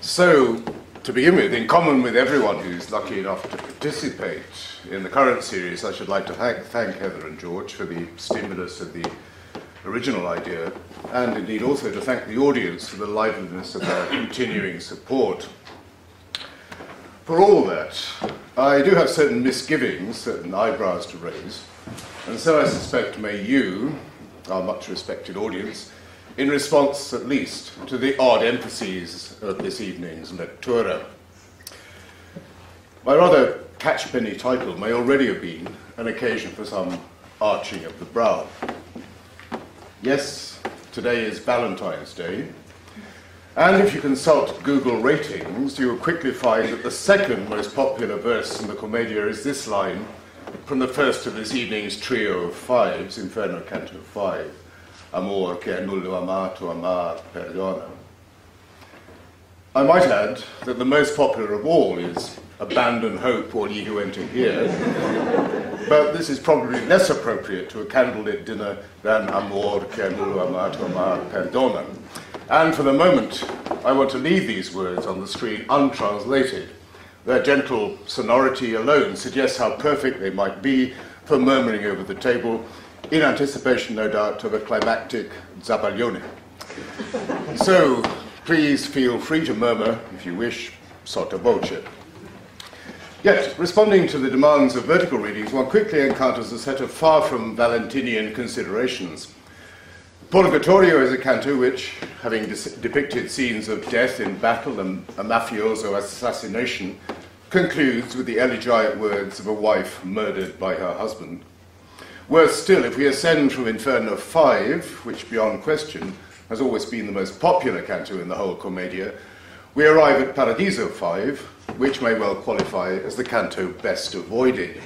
So, to begin with, in common with everyone who's lucky enough to participate in the current series, I should like to thank Heather and George for the stimulus of the original idea, and indeed also to thank the audience for the liveliness of their continuing support. For all that, I do have certain misgivings, certain eyebrows to raise, and so I suspect may you, our much respected audience, in response at least to the odd emphases of this evening's lectura. My rather catchpenny title may already have been an occasion for some arching of the brow. Yes, today is Valentine's Day, and if you consult Google ratings, you will quickly find that the second most popular verse in the Commedia is this line from the first of this evening's trio of fives, Inferno Canto 5, Amor che nullo amato amar perdona. I might add that the most popular of all is Abandon hope, all ye who enter here, but this is probably less appropriate to a candlelit dinner than Amor che nullo amato amar perdona. And for the moment, I want to leave these words on the screen untranslated. Their gentle sonority alone suggests how perfect they might be for murmuring over the table, in anticipation, no doubt, of a climactic zabaglione. So, please feel free to murmur, if you wish, sotto voce. Yet, responding to the demands of vertical readings, one quickly encounters a set of far from Valentinian considerations. Purgatorio is a canto which, having depicted scenes of death in battle and a mafioso assassination, concludes with the elegiac words of a wife murdered by her husband. Worse still, if we ascend from Inferno 5, which beyond question has always been the most popular canto in the whole Commedia, we arrive at Paradiso 5, which may well qualify as the canto best avoided,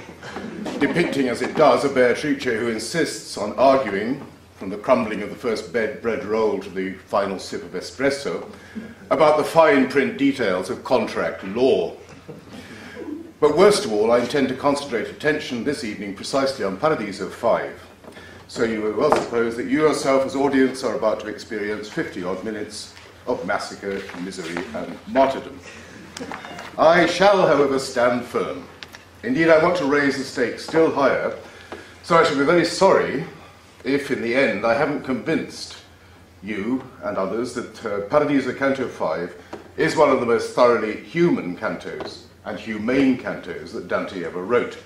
depicting as it does a Beatrice who insists on arguing, from the crumbling of the first bread roll to the final sip of espresso, about the fine print details of contract law. But worst of all, I intend to concentrate attention this evening precisely on Paradiso 5. So you will well suppose that you yourself as audience are about to experience 50-odd minutes of massacre, misery, and martyrdom. I shall, however, stand firm. Indeed, I want to raise the stakes still higher, so I shall be very sorry if, in the end, I haven't convinced you and others that Paradiso Canto 5 is one of the most thoroughly human cantos and humane cantos that Dante ever wrote.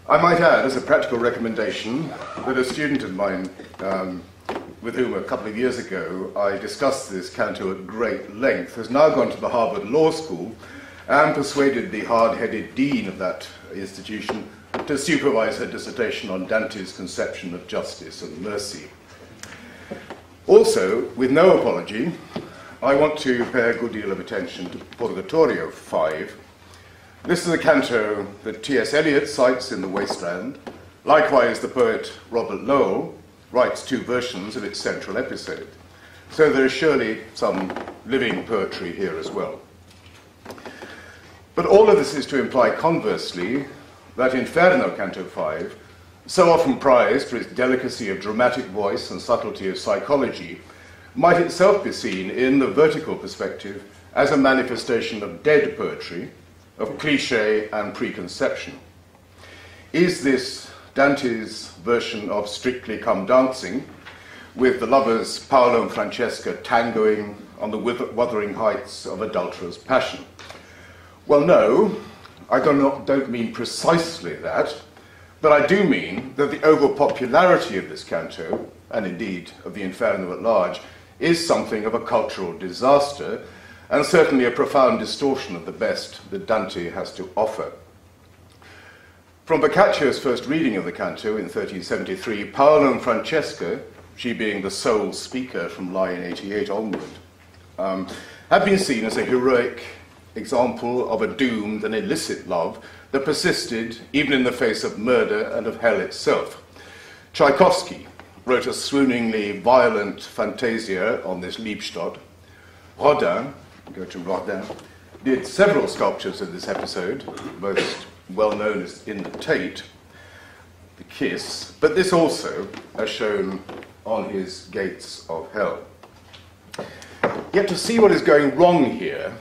I might add, as a practical recommendation, that a student of mine, with whom a couple of years ago I discussed this canto at great length, has now gone to the Harvard Law School and persuaded the hard-headed dean of that institution to supervise her dissertation on Dante's conception of justice and mercy. Also, with no apology, I want to pay a good deal of attention to Purgatorio 5. This is a canto that T.S. Eliot cites in The Wasteland. Likewise, the poet Robert Lowell writes two versions of its central episode. So there is surely some living poetry here as well. But all of this is to imply, conversely, that Inferno Canto 5, so often prized for its delicacy of dramatic voice and subtlety of psychology, might itself be seen in the vertical perspective as a manifestation of dead poetry, of cliché and preconception. Is this Dante's version of Strictly Come Dancing, with the lovers Paolo and Francesca tangoing on the wuthering heights of adulterous passion? Well, no, I don't mean precisely that, but I do mean that the over-popularity of this canto, and indeed of the Inferno at large, is something of a cultural disaster, and certainly a profound distortion of the best that Dante has to offer. From Boccaccio's first reading of the canto in 1373, Paolo and Francesca, she being the sole speaker from line 88 onward, have been seen as a heroic example of a doomed and illicit love that persisted even in the face of murder and of hell itself. Tchaikovsky wrote a swooningly violent fantasia on this Liebstadt. Rodin, go to Rodin, did several sculptures of this episode, most well known as in the Tate, the Kiss, but this also, as shown on his Gates of Hell. Yet to see what is going wrong here,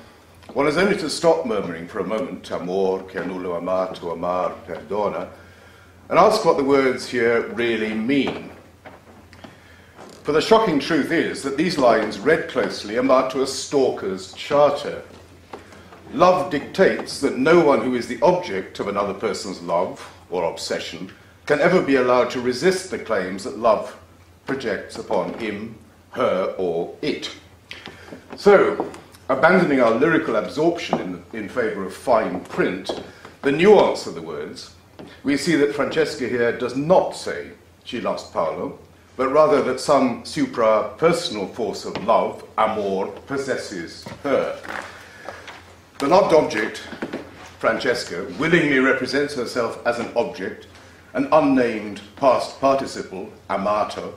one has only to stop murmuring for a moment, amor, che nullo amato, amar, perdona, and ask what the words here really mean. For the shocking truth is that these lines, read closely, amount to a stalker's charter. Love dictates that no one who is the object of another person's love or obsession can ever be allowed to resist the claims that love projects upon him, her, or it. So, abandoning our lyrical absorption in favour of fine print, the nuance of the words, we see that Francesca here does not say she loves Paolo, but rather that some supra-personal force of love, amor, possesses her. The loved object, Francesca, willingly represents herself as an object, an unnamed past participle, amato,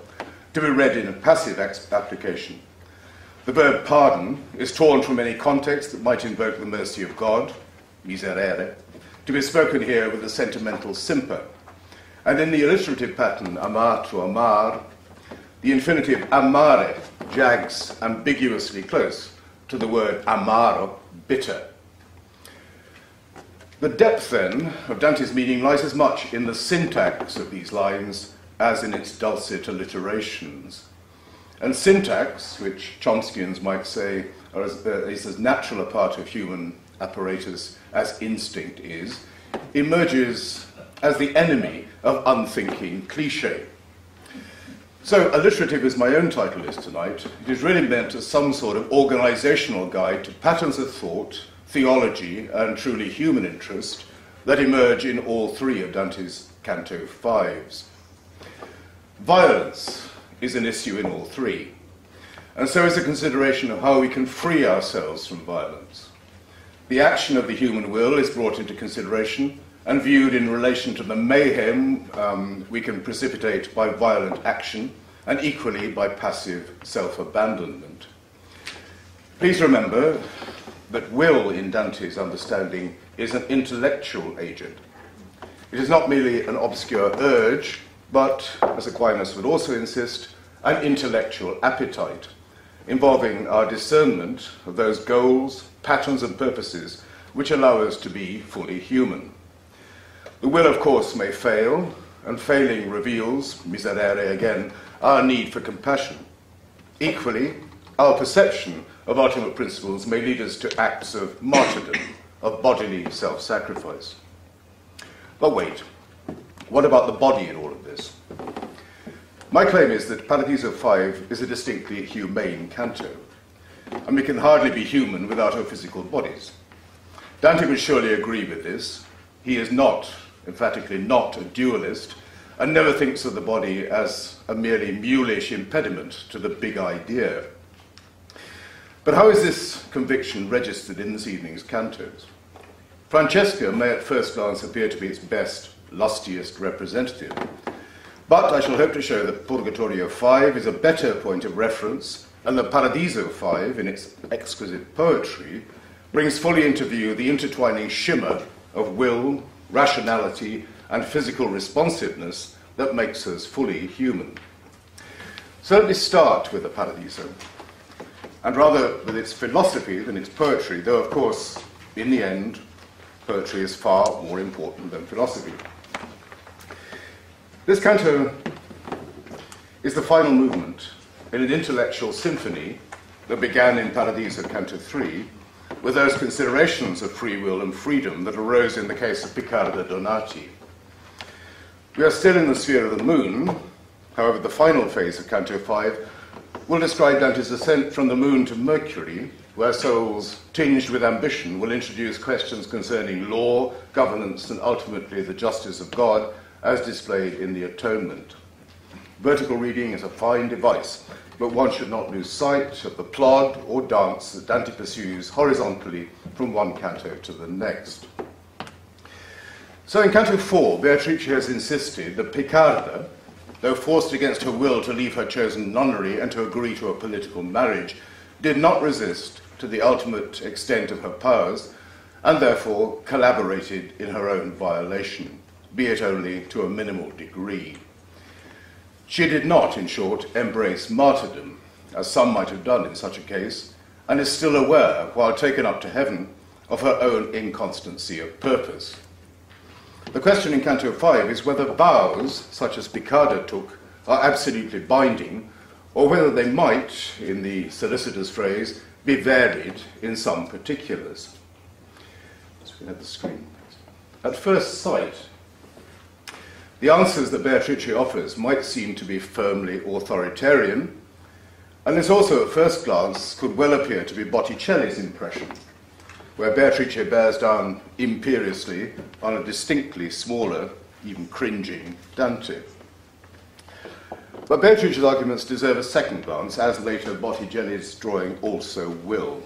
to be read in a passive application. The verb pardon is torn from any context that might invoke the mercy of God, miserere, to be spoken here with a sentimental simper. And in the alliterative pattern, amato, amar, the infinitive amare jags ambiguously close to the word amaro, bitter. The depth, then, of Dante's meaning lies as much in the syntax of these lines as in its dulcet alliterations. And syntax, which Chomskyans might say is as natural a part of human apparatus as instinct is, emerges as the enemy of unthinking cliché. So, alliterative as my own title is tonight, it is really meant as some sort of organizational guide to patterns of thought, theology, and truly human interest that emerge in all three of Dante's Canto 5s. Violence is an issue in all three, and so is a consideration of how we can free ourselves from violence. The action of the human will is brought into consideration and viewed in relation to the mayhem we can precipitate by violent action, and equally by passive self-abandonment. Please remember that will, in Dante's understanding, is an intellectual agent. It is not merely an obscure urge, but, as Aquinas would also insist, an intellectual appetite, involving our discernment of those goals, patterns, and purposes which allow us to be fully human. The will, of course, may fail, and failing reveals, miserere again, our need for compassion. Equally, our perception of ultimate principles may lead us to acts of martyrdom, of bodily self-sacrifice. But wait, what about the body in all of this? My claim is that Paradiso 5 is a distinctly humane canto, and we can hardly be human without our physical bodies. Dante would surely agree with this. He is not, emphatically not, a dualist, and never thinks of the body as a merely mulish impediment to the big idea. But how is this conviction registered in this evening's cantos? Francesca may at first glance appear to be its best, lustiest representative, but I shall hope to show that Purgatorio 5 is a better point of reference, and that Paradiso 5, in its exquisite poetry, brings fully into view the intertwining shimmer of will, rationality, and physical responsiveness that makes us fully human. So let me start with the Paradiso, and rather with its philosophy than its poetry, though of course, in the end, poetry is far more important than philosophy. This canto is the final movement in an intellectual symphony that began in Paradiso Canto 3 with those considerations of free will and freedom that arose in the case of Piccarda Donati. We are still in the sphere of the moon. However, the final phase of Canto 5 will describe Dante's ascent from the moon to Mercury, where souls tinged with ambition will introduce questions concerning law, governance, and ultimately the justice of God, as displayed in the Atonement. Vertical reading is a fine device, but one should not lose sight of the plod or dance that Dante pursues horizontally from one canto to the next. So in Canto 4, Beatrice has insisted that Piccarda, though forced against her will to leave her chosen nunnery and to agree to a political marriage, did not resist to the ultimate extent of her powers, and therefore collaborated in her own violation, be it only to a minimal degree. She did not, in short, embrace martyrdom, as some might have done in such a case, and is still aware, while taken up to heaven, of her own inconstancy of purpose. The question in Canto 5 is whether vows, such as Piccarda took, are absolutely binding, or whether they might, in the solicitor's phrase, be varied in some particulars. So we have the screen. At first sight, the answers that Beatrice offers might seem to be firmly authoritarian, and this also at first glance could well appear to be Botticelli's impression, where Beatrice bears down imperiously on a distinctly smaller, even cringing Dante. But Beatrice's arguments deserve a second glance, as later Botticelli's drawing also will.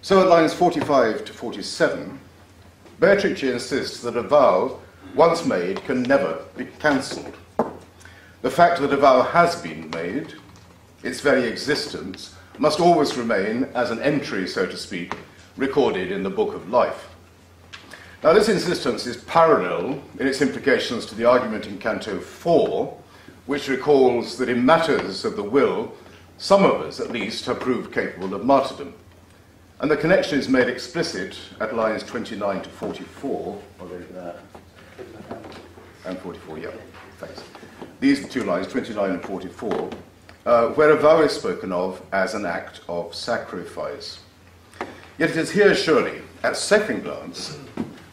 So at lines 45 to 47, Beatrice insists that a vow once made can never be cancelled. The fact that a vow has been made, its very existence, must always remain as an entry, so to speak, recorded in the book of life. Now, this insistence is parallel in its implications to the argument in Canto 4, which recalls that in matters of the will, some of us, at least, have proved capable of martyrdom. And the connection is made explicit at lines 29 to 44. And 44, yeah, thanks. These two lines, 29 and 44, where a vow is spoken of as an act of sacrifice. Yet it is here, surely, at second glance,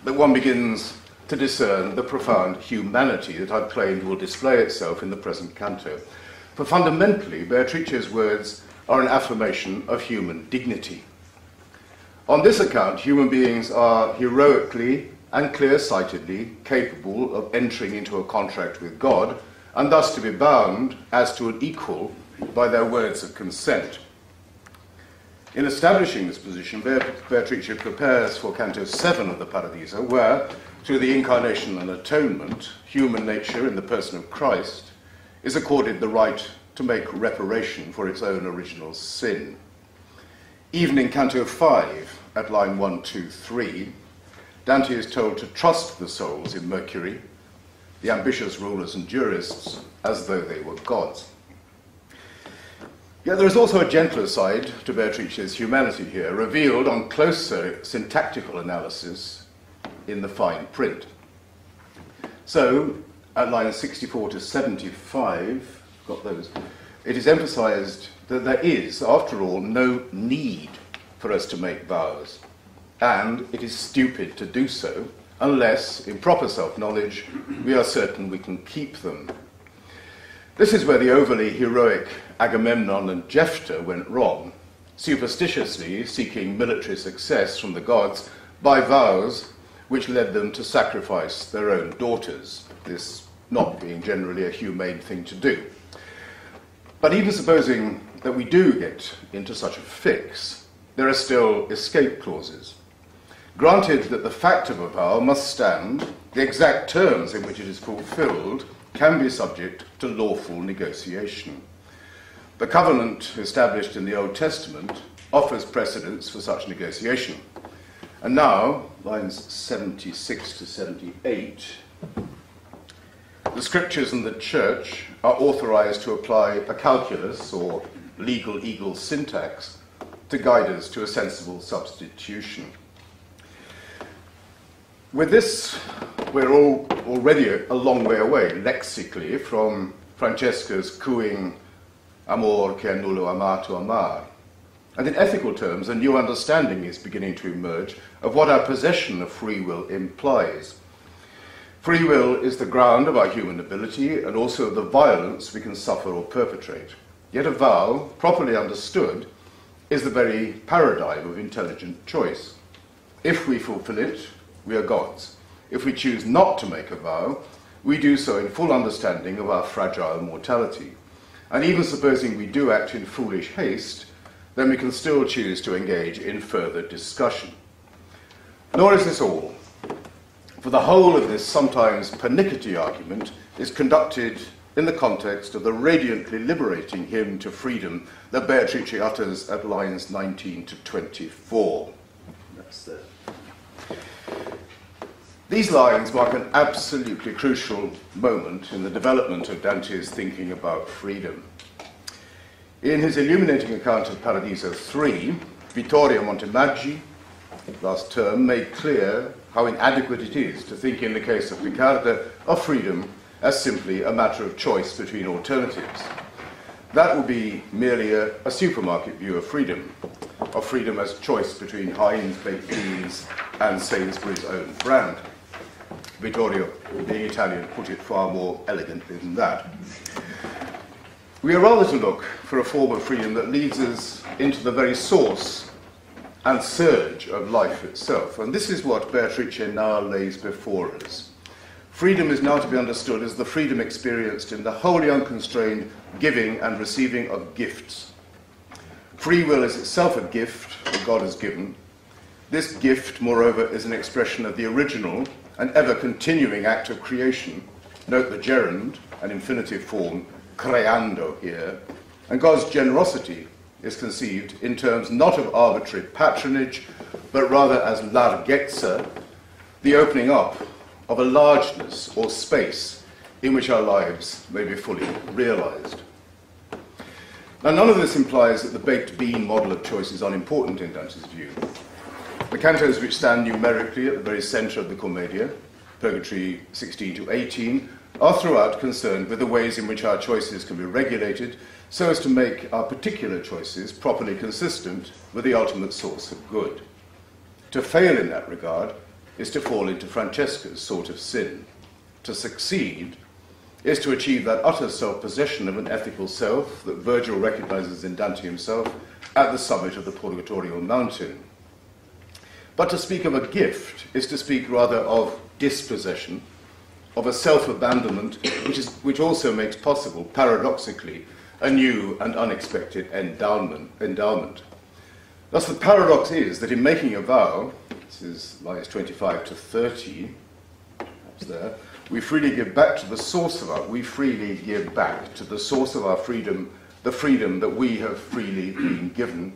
that one begins to discern the profound humanity that I've claimed will display itself in the present canto. For fundamentally, Beatrice's words are an affirmation of human dignity. On this account, human beings are heroically and clear-sightedly capable of entering into a contract with God, and thus to be bound as to an equal by their words of consent. In establishing this position, Beatrice prepares for Canto 7 of the Paradiso, where, through the incarnation and atonement, human nature in the person of Christ is accorded the right to make reparation for its own original sin. Even in Canto 5, at line 1, 2, 3, Dante is told to trust the souls in Mercury, the ambitious rulers and jurists, as though they were gods. Yet there is also a gentler side to Beatrice's humanity here, revealed on closer syntactical analysis in the fine print. So, at lines 64 to 75, got those, it is emphasized that there is, after all, no need for us to make vows, and it is stupid to do so unless, in proper self-knowledge, we are certain we can keep them. This is where the overly heroic Agamemnon and Jephthah went wrong, superstitiously seeking military success from the gods by vows which led them to sacrifice their own daughters, this not being generally a humane thing to do. But even supposing that we do get into such a fix, there are still escape clauses. Granted that the fact of a vow must stand, the exact terms in which it is fulfilled can be subject to lawful negotiation. The covenant established in the Old Testament offers precedents for such negotiation. And now, lines 76 to 78, the scriptures and the church are authorized to apply a calculus or legal eagle syntax to guide us to a sensible substitution. With this, we're already a long way away, lexically, from Francesca's cooing amor che nullo amato amar. And in ethical terms, a new understanding is beginning to emerge of what our possession of free will implies. Free will is the ground of our human ability and also the violence we can suffer or perpetrate. Yet a vow, properly understood, is the very paradigm of intelligent choice. If we fulfill it, we are gods. If we choose not to make a vow, we do so in full understanding of our fragile mortality. And even supposing we do act in foolish haste, then we can still choose to engage in further discussion. Nor is this all, for the whole of this sometimes pernickety argument is conducted in the context of the radiantly liberating hymn to freedom that Beatrice utters at lines 19 to 24. That's there. These lines mark an absolutely crucial moment in the development of Dante's thinking about freedom. In his illuminating account of Paradiso 3, Vittorio Montemaggi, last term, made clear how inadequate it is to think in the case of Picarda of freedom as simply a matter of choice between alternatives. That would be merely a supermarket view of freedom as choice between Heinz baked beans and Sainsbury's own brand. Vittorio, being Italian, put it far more elegantly than that. We are rather to look for a form of freedom that leads us into the very source and surge of life itself, and this is what Beatrice now lays before us. Freedom is now to be understood as the freedom experienced in the wholly unconstrained giving and receiving of gifts. Free will is itself a gift that God has given. This gift, moreover, is an expression of the original and ever-continuing act of creation. Note the gerund, an infinitive form, creando here. And God's generosity is conceived in terms not of arbitrary patronage, but rather as larghezza, the opening up of a largeness or space in which our lives may be fully realized. Now, none of this implies that the baked bean model of choice is unimportant in Dante's view. The cantos which stand numerically at the very center of the Commedia, Purgatory 16 to 18, are throughout concerned with the ways in which our choices can be regulated so as to make our particular choices properly consistent with the ultimate source of good. To fail in that regard is to fall into Francesca's sort of sin. To succeed is to achieve that utter self-possession of an ethical self that Virgil recognizes in Dante himself at the summit of the Purgatorio mountain. But to speak of a gift is to speak rather of dispossession, of a self-abandonment which also makes possible, paradoxically, a new and unexpected endowment. Thus the paradox is that in making a vow, this is lines 25 to 30, perhaps there, we freely give back to the source of our freedom, the freedom that we have freely been given,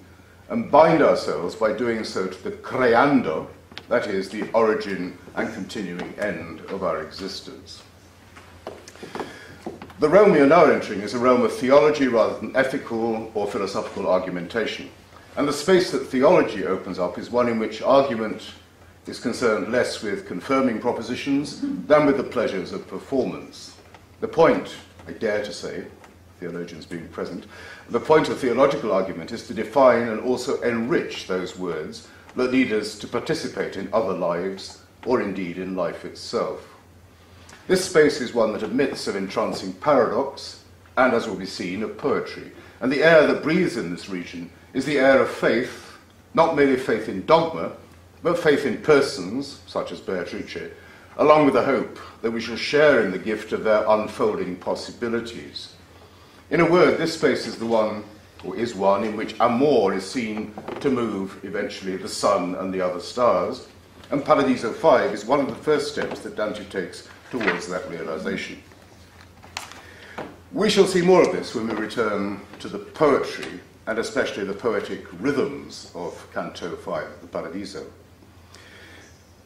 and bind ourselves by doing so to the creando, that is, the origin and continuing end of our existence. The realm we are now entering is a realm of theology rather than ethical or philosophical argumentation. And the space that theology opens up is one in which argument is concerned less with confirming propositions than with the pleasures of performance. The point, I dare to say, theologians being present, the point of theological argument is to define and also enrich those words that lead us to participate in other lives, or indeed in life itself. This space is one that admits of entrancing paradox, and, as will be seen, of poetry. And the air that breathes in this region is the air of faith, not merely faith in dogma, but faith in persons, such as Beatrice, along with the hope that we shall share in the gift of their unfolding possibilities. In a word, this space is the one, or is one, in which Amor is seen to move, eventually, the sun and the other stars, and Paradiso 5 is one of the first steps that Dante takes towards that realization. We shall see more of this when we return to the poetry, and especially the poetic rhythms of Canto 5 of the Paradiso.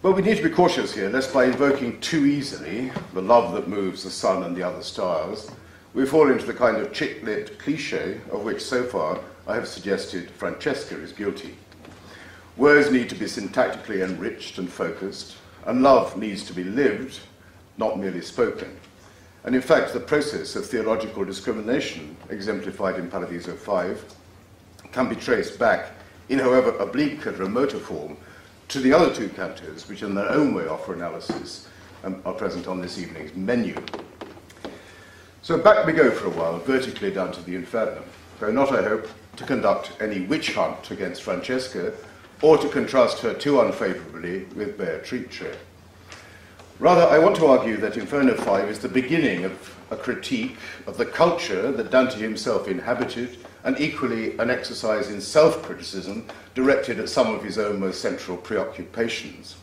But we need to be cautious here, lest by invoking too easily the love that moves the sun and the other stars, we fall into the kind of chick-lit cliché of which so far I have suggested Francesca is guilty. Words need to be syntactically enriched and focused, and love needs to be lived, not merely spoken. And in fact, the process of theological discrimination, exemplified in Paradiso 5, can be traced back, in however oblique and remoter form, to the other two cantos, which in their own way offer analysis and are present on this evening's menu. So back we go for a while, vertically down to the Inferno, though not, I hope, to conduct any witch hunt against Francesca, or to contrast her too unfavourably with Beatrice. Rather, I want to argue that Inferno 5 is the beginning of a critique of the culture that Dante himself inhabited, and equally an exercise in self-criticism directed at some of his own most central preoccupations.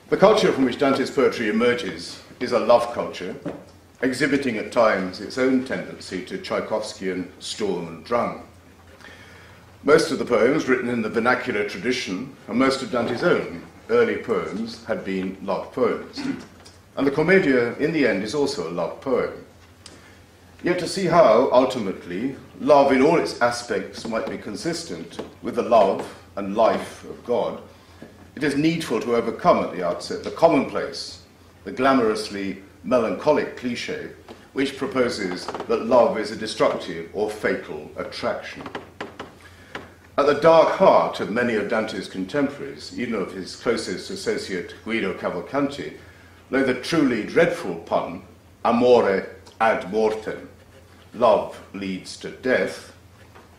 The culture from which Dante's poetry emerges is a love culture, exhibiting at times its own tendency to Tchaikovskyan Sturm und Drang. Most of the poems written in the vernacular tradition, and most of Dante's own early poems, had been love poems. And the Commedia, in the end, is also a love poem. Yet to see how, ultimately, love in all its aspects might be consistent with the love and life of God, it is needful to overcome at the outset the commonplace, the glamorously melancholic cliché, which proposes that love is a destructive or fatal attraction. At the dark heart of many of Dante's contemporaries, even of his closest associate Guido Cavalcanti, lay the truly dreadful pun, amore ad mortem, love leads to death,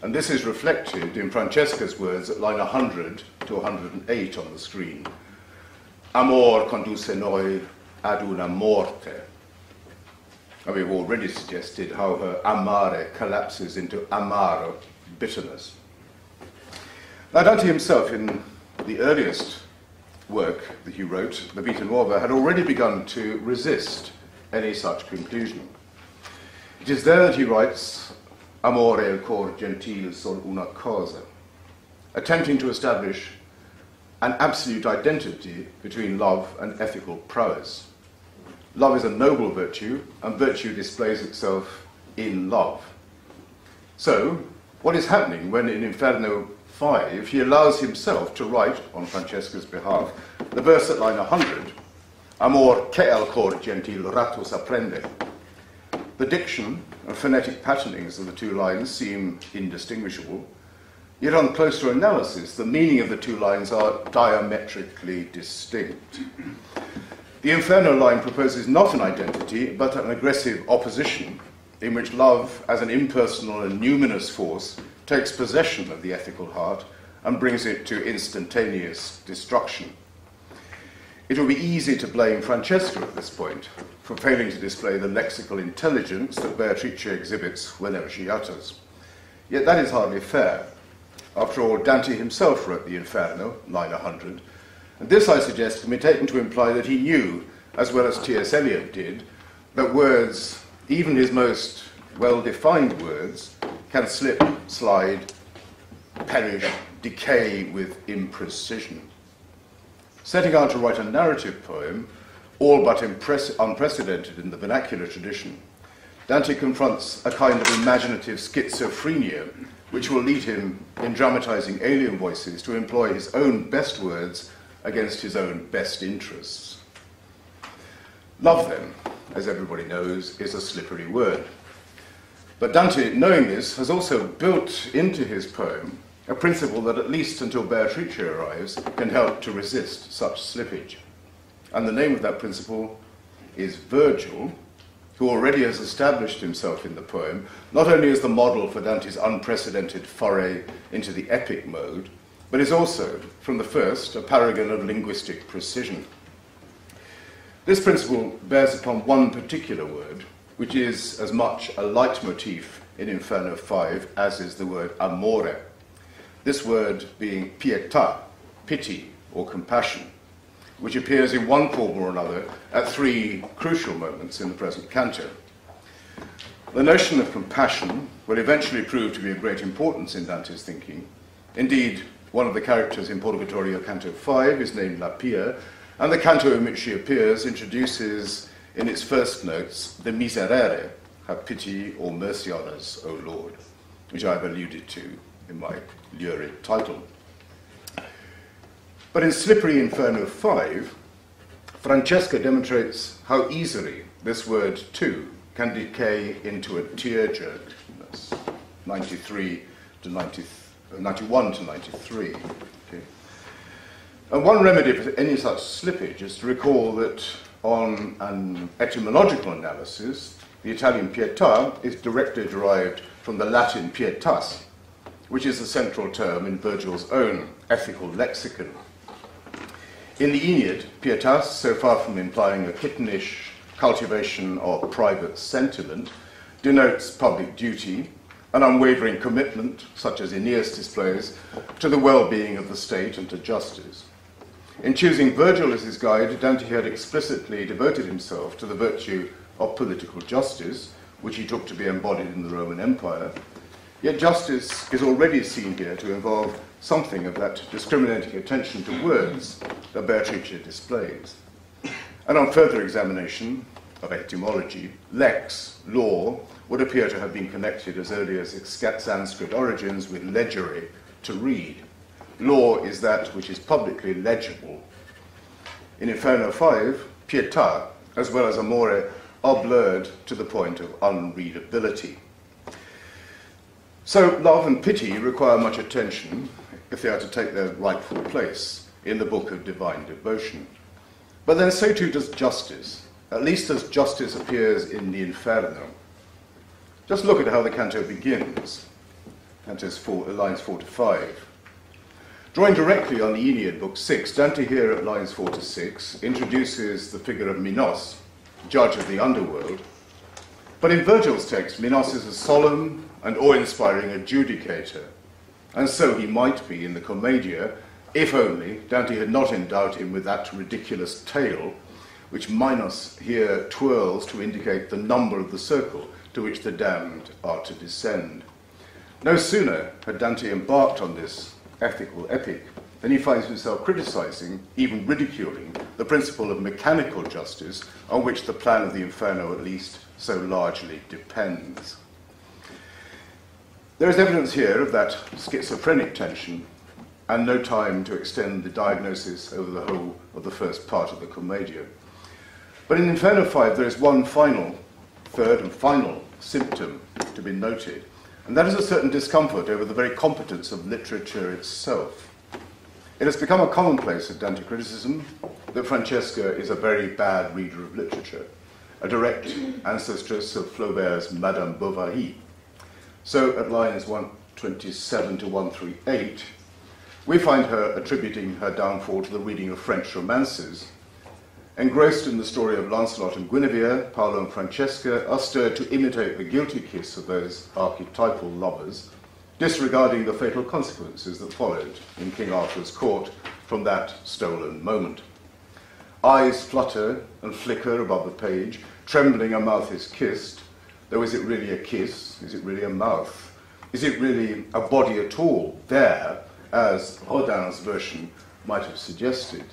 and this is reflected in Francesca's words at line 100 to 108 on the screen. Amor conduce noi ad una morte. And we've already suggested how her amare collapses into amaro, bitterness. Now Dante himself, in the earliest work that he wrote, the Vita Nuova, had already begun to resist any such conclusion. It is there that he writes, amore il cor gentil sol una cosa, attempting to establish an absolute identity between love and ethical prowess. Love is a noble virtue, and virtue displays itself in love. So, what is happening when in Inferno 5 he allows himself to write, on Francesca's behalf, the verse at line 100, amor che al cor gentil ratus apprende. The diction and phonetic patternings of the two lines seem indistinguishable, yet on closer analysis, the meaning of the two lines are diametrically distinct. The Inferno line proposes not an identity, but an aggressive opposition in which love, as an impersonal and numinous force, takes possession of the ethical heart and brings it to instantaneous destruction. It will be easy to blame Francesca at this point for failing to display the lexical intelligence that Beatrice exhibits whenever she utters. Yet that is hardly fair. After all, Dante himself wrote the Inferno, line 100, and this, I suggest, can be taken to imply that he knew, as well as T.S. Eliot did, that words, even his most well-defined words, can slip, slide, perish, decay with imprecision. Setting out to write a narrative poem, all but unprecedented in the vernacular tradition, Dante confronts a kind of imaginative schizophrenia, which will lead him, in dramatizing alien voices, to employ his own best words against his own best interests. Love, then, as everybody knows, is a slippery word. But Dante, knowing this, has also built into his poem a principle that, at least until Beatrice arrives, can help to resist such slippage. And the name of that principle is Virgil, who already has established himself in the poem, not only as the model for Dante's unprecedented foray into the epic mode, but is also, from the first, a paragon of linguistic precision. This principle bears upon one particular word, which is as much a leitmotif in Inferno 5 as is the word amore, this word being pietà, pity or compassion, which appears in one form or another at three crucial moments in the present canto. The notion of compassion will eventually prove to be of great importance in Dante's thinking. Indeed, one of the characters in Purgatorio Canto 5 is named La Pia, and the canto in which she appears introduces in its first notes the miserere, have pity or mercy on us, O Lord, which I have alluded to in my lurid title. But in Slippery Inferno 5, Francesca demonstrates how easily this word too can decay into a tearjerkness, 91 to 93. Okay. And one remedy for any such slippage is to recall that on an etymological analysis, the Italian pietà is directly derived from the Latin pietas, which is the central term in Virgil's own ethical lexicon. In the Aeneid, pietas, so far from implying a kittenish cultivation of private sentiment, denotes public duty, an unwavering commitment, such as Aeneas displays, to the well-being of the state and to justice. In choosing Virgil as his guide, Dante had explicitly devoted himself to the virtue of political justice, which he took to be embodied in the Roman Empire. Yet justice is already seen here to involve something of that discriminating attention to words that Beatrice displays. And on further examination of etymology, lex, law, would appear to have been connected as early as its Sanskrit origins with legere, to read. Law is that which is publicly legible. In Inferno 5, pietà, as well as amore, are blurred to the point of unreadability. So love and pity require much attention if they are to take their rightful place in the book of divine devotion. But then so too does justice, at least as justice appears in the Inferno. Just look at how the canto begins. Cantos lines 4 to 5. Drawing directly on the Aeneid, Book 6, Dante here at lines 4 to 6 introduces the figure of Minos, judge of the underworld. But in Virgil's text, Minos is a solemn and awe-inspiring adjudicator, and so he might be in the Commedia, if only Dante had not endowed him with that ridiculous tail, which Minos here twirls to indicate the number of the circle to which the damned are to descend. No sooner had Dante embarked on this ethical epic than he finds himself criticizing, even ridiculing, the principle of mechanical justice on which the plan of the Inferno at least so largely depends. There is evidence here of that schizophrenic tension, and no time to extend the diagnosis over the whole of the first part of the Commedia. But in Inferno 5 there is one final, third and final symptom to be noted, and that is a certain discomfort over the very competence of literature itself. It has become a commonplace of Dante criticism that Francesca is a very bad reader of literature, a direct ancestress of Flaubert's Madame Bovary. So at lines 127 to 138, we find her attributing her downfall to the reading of French romances. Engrossed in the story of Lancelot and Guinevere, Paolo and Francesca are stirred to imitate the guilty kiss of those archetypal lovers, disregarding the fatal consequences that followed in King Arthur's court from that stolen moment. Eyes flutter and flicker above the page, trembling a mouth is kissed. Though is it really a kiss? Is it really a mouth? Is it really a body at all there, as Rodin's version might have suggested?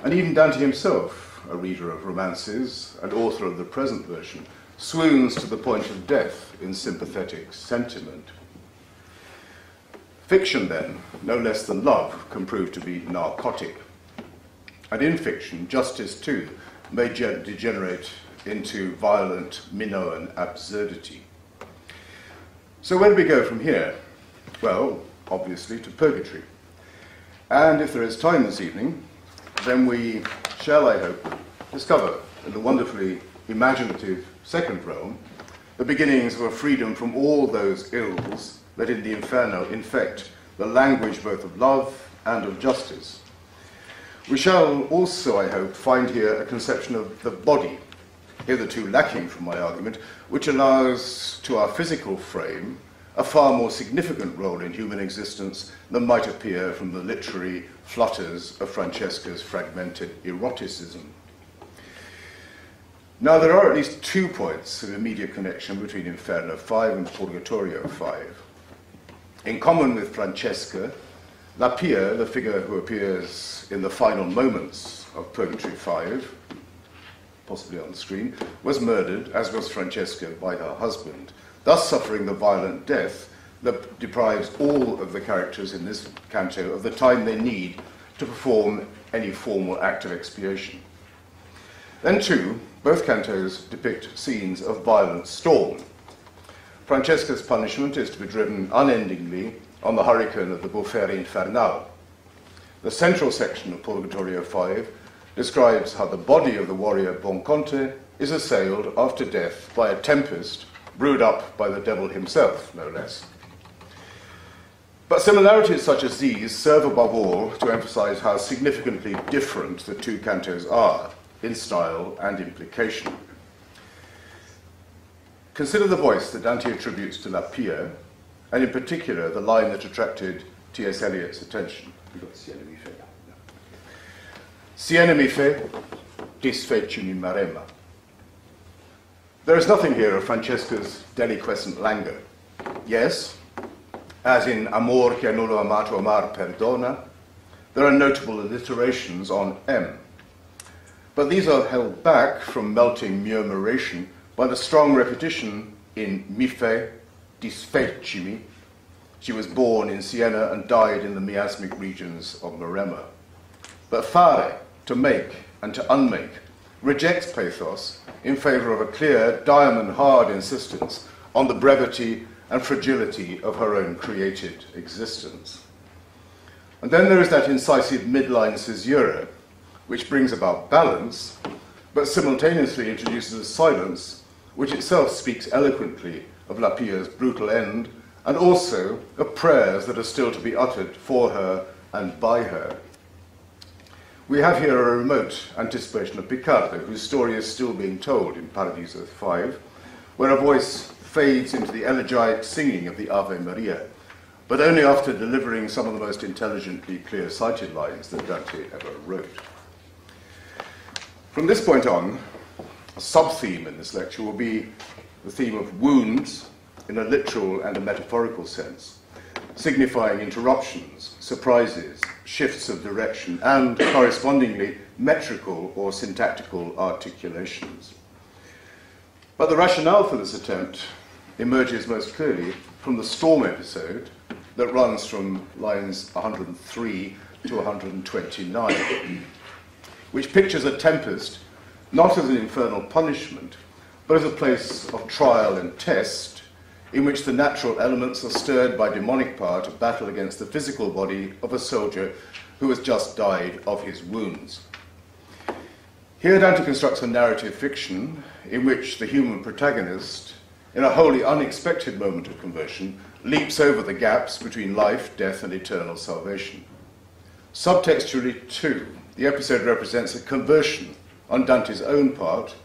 And even Dante himself, a reader of romances and author of the present version, swoons to the point of death in sympathetic sentiment. Fiction, then, no less than love, can prove to be narcotic. And in fiction, justice, too, may degenerate into violent Minoan absurdity. So where do we go from here? Well, obviously to Purgatory. And if there is time this evening, then we shall, I hope, discover in the wonderfully imaginative second realm the beginnings of a freedom from all those ills that in the Inferno infect the language both of love and of justice. We shall also, I hope, find here a conception of the body, hitherto lacking from my argument, which allows to our physical frame a far more significant role in human existence than might appear from the literary flutters of Francesca's fragmented eroticism. Now, there are at least 2 points of immediate connection between Inferno 5 and Purgatorio 5. In common with Francesca, La Pia, the figure who appears in the final moments of Purgatory 5, possibly on the screen, was murdered, as was Francesca, by her husband, thus suffering the violent death that deprives all of the characters in this canto of the time they need to perform any formal act of expiation. Then, too, both cantos depict scenes of violent storm. Francesca's punishment is to be driven unendingly on the hurricane of the Bufera Infernal. The central section of Purgatorio 5 describes how the body of the warrior Bonconte is assailed after death by a tempest brewed up by the devil himself, no less. But similarities such as these serve above all to emphasize how significantly different the 2 cantos are in style and implication. Consider the voice that Dante attributes to La Pia, and in particular the line that attracted T.S. Eliot's attention. We've got Siena mi fe. Siena mi fe, disfecimi maremma. There is nothing here of Francesca's deliquescent languor. Yes, as in Amor che nullo amato amar perdona, there are notable alliterations on M. But these are held back from melting murmuration by the strong repetition in Mife disfecimi. She was born in Siena and died in the miasmic regions of Maremma. But fare, to make and to unmake, rejects pathos in favour of a clear, diamond-hard insistence on the brevity and fragility of her own created existence. And then there is that incisive midline caesura, which brings about balance, but simultaneously introduces a silence which itself speaks eloquently of La Pia's brutal end, and also of prayers that are still to be uttered for her and by her. We have here a remote anticipation of Picardo, whose story is still being told in Paradiso 5, where a voice fades into the elegiac singing of the Ave Maria, but only after delivering some of the most intelligently clear-sighted lines that Dante ever wrote. From this point on, a sub-theme in this lecture will be the theme of wounds in a literal and a metaphorical sense, signifying interruptions, surprises, shifts of direction, and correspondingly metrical or syntactical articulations. But the rationale for this attempt emerges most clearly from the storm episode that runs from lines 103 to 129, which pictures a tempest not as an infernal punishment, but as a place of trial and test, in which the natural elements are stirred by demonic power to battle against the physical body of a soldier who has just died of his wounds. Here Dante constructs a narrative fiction in which the human protagonist, in a wholly unexpected moment of conversion, leaps over the gaps between life, death, and eternal salvation. Subtextually, too, the episode represents a conversion on Dante's own part,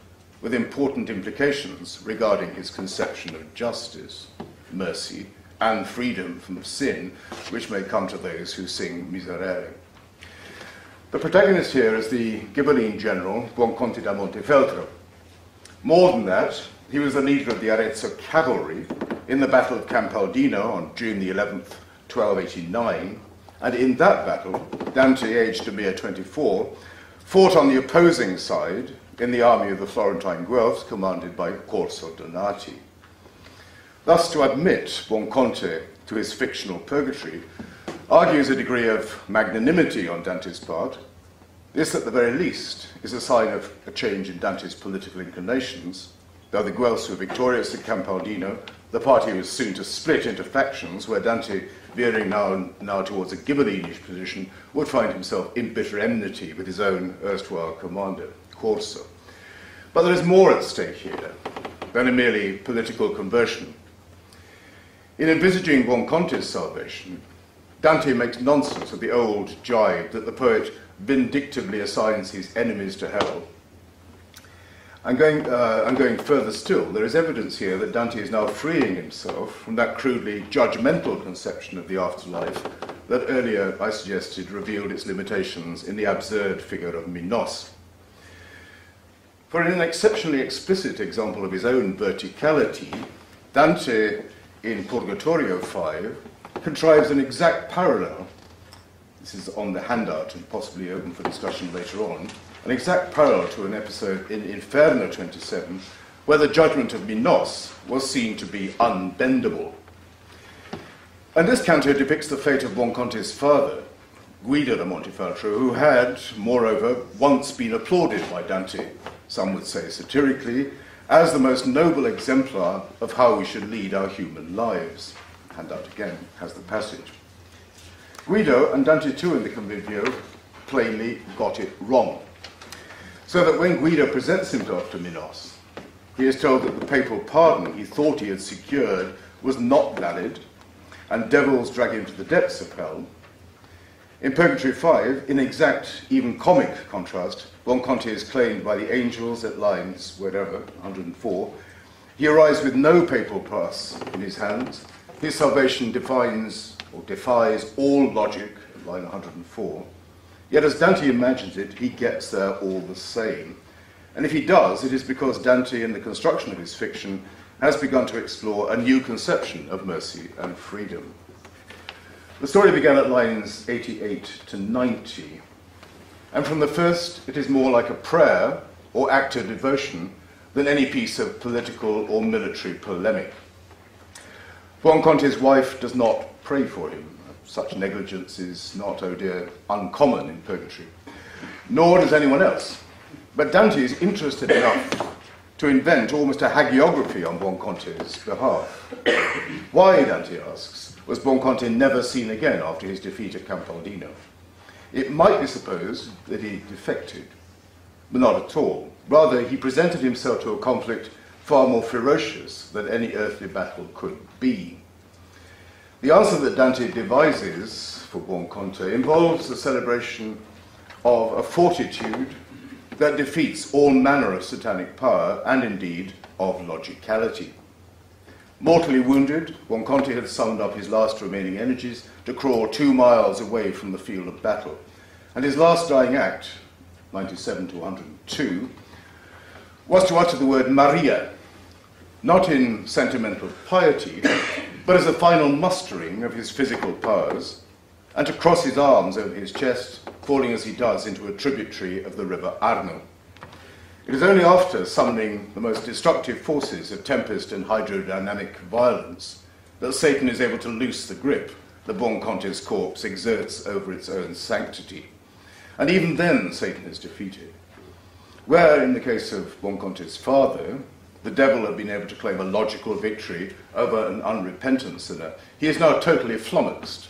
with important implications regarding his conception of justice, mercy, and freedom from sin, which may come to those who sing Miserere. The protagonist here is the Ghibelline general Buonconte da Montefeltro. More than that, he was the leader of the Arezzo cavalry in the Battle of Campaldino on June the 11th, 1289, and in that battle, Dante, aged a mere 24, fought on the opposing side in the army of the Florentine Guelphs, commanded by Corso Donati. Thus, to admit Buonconte to his fictional purgatory argues a degree of magnanimity on Dante's part. This, at the very least, is a sign of a change in Dante's political inclinations. Though the Guelphs were victorious at Campaldino, the party was soon to split into factions, where Dante, veering now towards a Ghibellinish position, would find himself in bitter enmity with his own erstwhile commander, Corso. But there is more at stake here than a merely political conversion. In envisaging Buonconte's salvation, Dante makes nonsense of the old jibe that the poet vindictively assigns his enemies to hell. And going further still, there is evidence here that Dante is now freeing himself from that crudely judgmental conception of the afterlife that earlier, I suggested, revealed its limitations in the absurd figure of Minos. For in an exceptionally explicit example of his own verticality, Dante, in Purgatorio 5, contrives an exact parallel. This is on the handout and possibly open for discussion later on. An exact parallel to an episode in Inferno 27, where the judgment of Minos was seen to be unbendable. And this canto depicts the fate of Buonconte's father, Guido da Montefeltro, who had, moreover, once been applauded by Dante, some would say satirically, as the most noble exemplar of how we should lead our human lives. Handout again has the passage. Guido, and Dante too in the Convivio, plainly got it wrong. So that when Guido presents himself to Minos, he is told that the papal pardon he thought he had secured was not valid, and devils drag him to the depths of hell. In Purgatory 5, in exact, even comic contrast, Buonconte is claimed by the angels at lines, wherever, 104. He arrives with no papal pass in his hands. His salvation defies all logic, at line 104. Yet as Dante imagines it, he gets there all the same. And if he does, it is because Dante, in the construction of his fiction, has begun to explore a new conception of mercy and freedom. The story began at lines 88 to 90. And from the first, it is more like a prayer or act of devotion than any piece of political or military polemic. Buonconte's wife does not pray for him. Such negligence is not, oh dear, uncommon in Purgatory, nor does anyone else. But Dante is interested enough to invent almost a hagiography on Buonconte's behalf. Why, Dante asks, was Buonconte never seen again after his defeat at Campaldino? It might be supposed that he defected, but not at all. Rather, he presented himself to a conflict far more ferocious than any earthly battle could be. The answer that Dante devises for Buonconte involves the celebration of a fortitude that defeats all manner of satanic power and indeed of logicality. Mortally wounded, Buonconte had summoned up his last remaining energies to crawl 2 miles away from the field of battle. And his last dying act, 97 to 102, was to utter the word Maria, not in sentimental piety, but as a final mustering of his physical powers, and to cross his arms over his chest, falling as he does into a tributary of the river Arno. It is only after summoning the most destructive forces of tempest and hydrodynamic violence that Satan is able to loose the grip that Buonconte's corpse exerts over its own sanctity. And even then Satan is defeated. Where, in the case of Buonconte's father, the devil had been able to claim a logical victory over an unrepentant sinner, he is now totally flummoxed,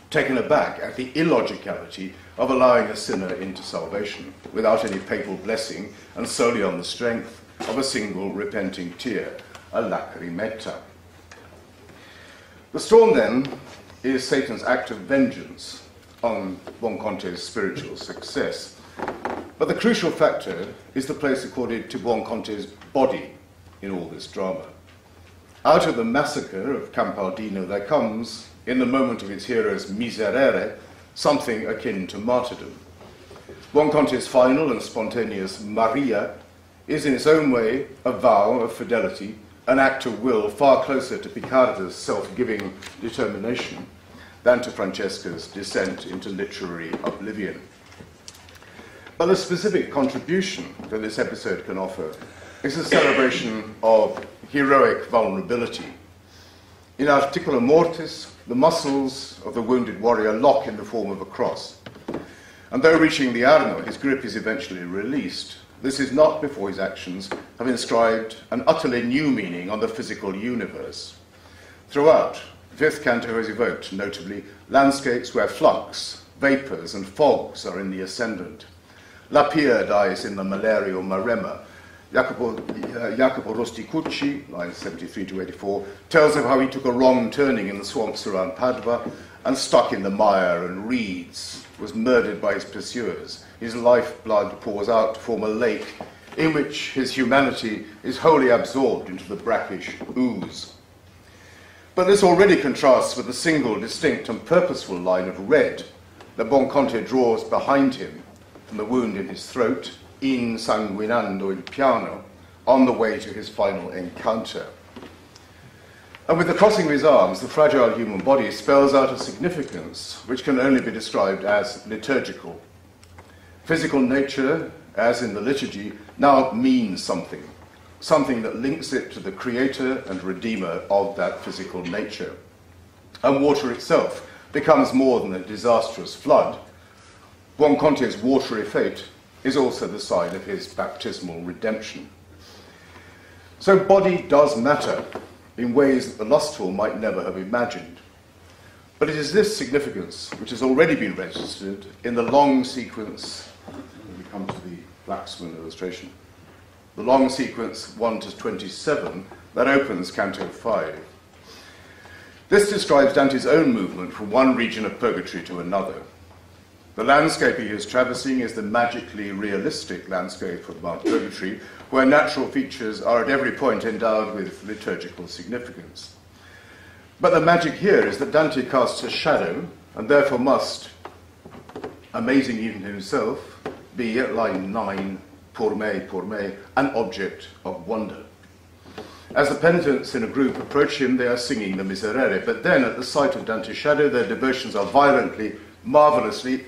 taken aback at the illogicality of allowing a sinner into salvation without any papal blessing and solely on the strength of a single repenting tear, a lacrimetta. The storm, then, is Satan's act of vengeance on Buonconte's spiritual success. But the crucial factor is the place accorded to Buonconte's body in all this drama. Out of the massacre of Campaldino there comes, in the moment of its hero's miserere, something akin to martyrdom. Buonconte's final and spontaneous Maria is in its own way a vow of fidelity, an act of will far closer to Piccarda's self-giving determination than to Francesca's descent into literary oblivion. But the specific contribution that this episode can offer is a celebration of heroic vulnerability. In Articula Mortis, the muscles of the wounded warrior lock in the form of a cross. And though reaching the Arno, his grip is eventually released. This is not before his actions have inscribed an utterly new meaning on the physical universe. Throughout, the fifth canto has evoked, notably, landscapes where flux, vapours and fogs are in the ascendant. La Pia dies in the Malario Maremma. Jacopo Rosticucci, lines 73 to 84, tells of how he took a wrong turning in the swamps around Padua and stuck in the mire and reeds, was murdered by his pursuers. His lifeblood pours out to form a lake in which his humanity is wholly absorbed into the brackish ooze. But this already contrasts with the single, distinct and purposeful line of red that Buonconte draws behind him from the wound in his throat, insanguinando il piano, on the way to his final encounter. And with the crossing of his arms, the fragile human body spells out a significance which can only be described as liturgical. Physical nature, as in the liturgy, now means something, something that links it to the creator and redeemer of that physical nature. And water itself becomes more than a disastrous flood. Buonconte's watery fate is also the sign of his baptismal redemption. So body does matter in ways that the lustful might never have imagined. But it is this significance which has already been registered in the long sequence, when we come to the Flaxman illustration, the long sequence 1 to 27 that opens Canto 5. This describes Dante's own movement from one region of purgatory to another. The landscape he is traversing is the magically realistic landscape of Mount Purgatory, where natural features are at every point endowed with liturgical significance. But the magic here is that Dante casts a shadow, and therefore must, amazing even to himself, be, at line 9, pour me, an object of wonder. As the penitents in a group approach him, they are singing the Miserere, but then at the sight of Dante's shadow, their devotions are violently, marvellously,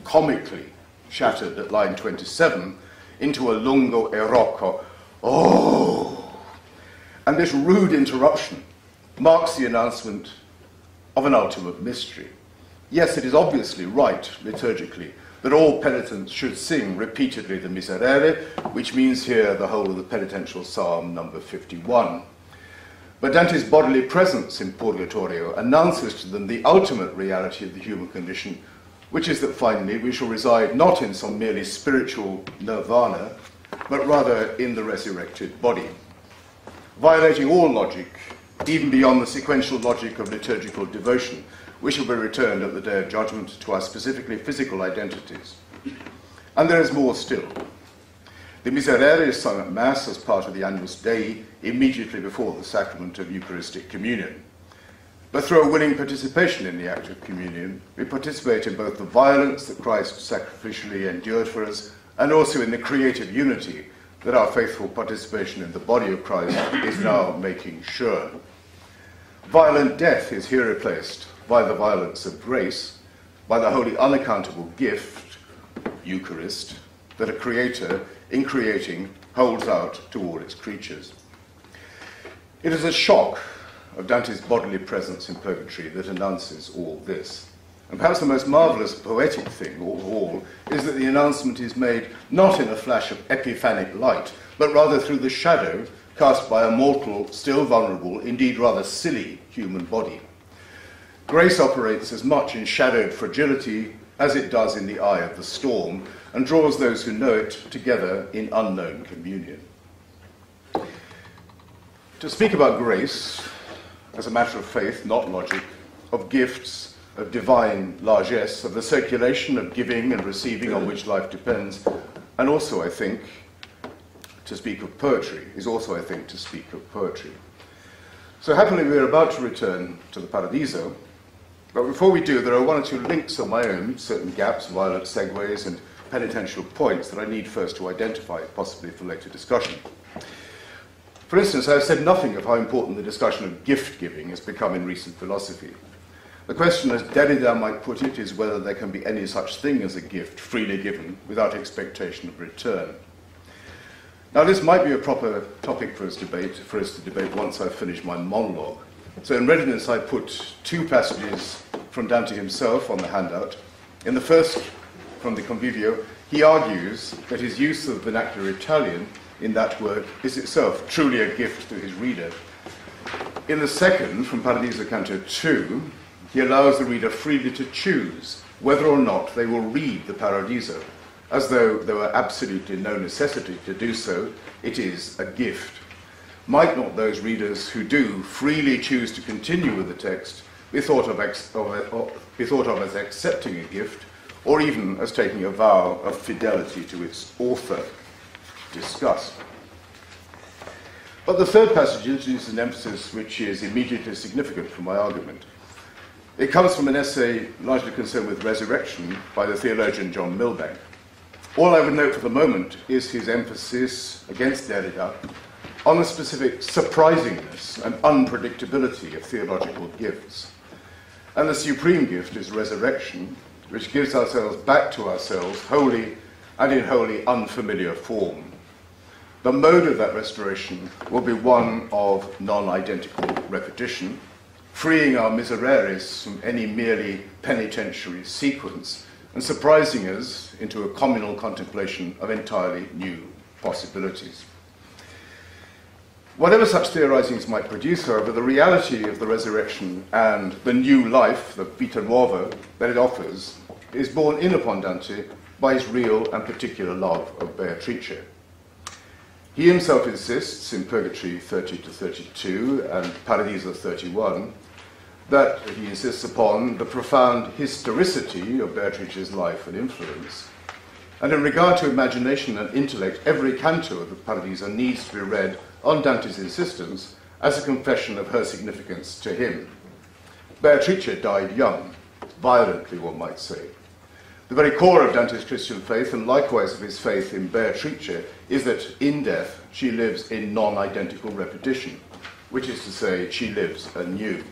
comically shattered at line 27 into a lungo e rocco, Oh! And this rude interruption marks the announcement of an ultimate mystery. Yes, it is obviously right, liturgically, that all penitents should sing repeatedly the Miserere, which means here the whole of the penitential psalm number 51. But Dante's bodily presence in Purgatorio announces to them the ultimate reality of the human condition, which is that finally we shall reside not in some merely spiritual nirvana, but rather in the resurrected body. Violating all logic, even beyond the sequential logic of liturgical devotion, we shall be returned at the day of judgment to our specifically physical identities. And there is more still. The Miserere is sung at Mass as part of the Agnus Dei immediately before the sacrament of Eucharistic communion. But through a willing participation in the act of communion, we participate in both the violence that Christ sacrificially endured for us and also in the creative unity that our faithful participation in the body of Christ is now making sure. Violent death is here replaced by the violence of grace, by the wholly unaccountable gift, Eucharist, that a creator, in creating, holds out to all its creatures. It is a shock of Dante's bodily presence in purgatory that announces all this. And perhaps the most marvellous poetic thing of all is that the announcement is made not in a flash of epiphanic light, but rather through the shadow cast by a mortal, still vulnerable, indeed rather silly human body. Grace operates as much in shadowed fragility as it does in the eye of the storm, and draws those who know it together in unknown communion. To speak about grace as a matter of faith, not logic, of gifts, of divine largesse, of the circulation of giving and receiving on which life depends, and also, I think, to speak of poetry, is also, I think, to speak of poetry. So happily we are about to return to the Paradiso, but before we do, there are one or two links of my own, certain gaps, violent segues, and penitential points that I need first to identify, possibly for later discussion. For instance, I have said nothing of how important the discussion of gift-giving has become in recent philosophy. The question, as Derrida might put it, is whether there can be any such thing as a gift freely given without expectation of return. Now, this might be a proper topic for us to debate once I've finished my monologue. So in readiness, I put two passages from Dante himself on the handout. In the first, from the Convivio, he argues that his use of vernacular Italian in that work is itself truly a gift to his reader. In the second, from Paradiso Canto 2, he allows the reader freely to choose whether or not they will read the Paradiso, as though there were absolutely no necessity to do so. It is a gift. Might not those readers who do freely choose to continue with the text be thought of as accepting a gift, or even as taking a vow of fidelity to its author? Discussed. But the third passage introduces an emphasis which is immediately significant for my argument. It comes from an essay largely concerned with resurrection by the theologian John Milbank. All I would note for the moment is his emphasis, against Derrida, on the specific surprisingness and unpredictability of theological gifts. And the supreme gift is resurrection, which gives ourselves back to ourselves wholly and in wholly unfamiliar form. The mode of that restoration will be one of non-identical repetition, freeing our misereres from any merely penitentiary sequence and surprising us into a communal contemplation of entirely new possibilities. Whatever such theorizings might produce, however, the reality of the resurrection and the new life, the vita nuova, that it offers, is borne in upon Dante by his real and particular love of Beatrice. He himself insists in Purgatory 30-32 and Paradiso 31 that he insists upon the profound historicity of Beatrice's life and influence. And in regard to imagination and intellect, every canto of the Paradiso needs to be read on Dante's insistence as a confession of her significance to him. Beatrice died young, violently one might say. The very core of Dante's Christian faith, and likewise of his faith in Beatrice, is that in death she lives in non-identical repetition, which is to say, she lives anew.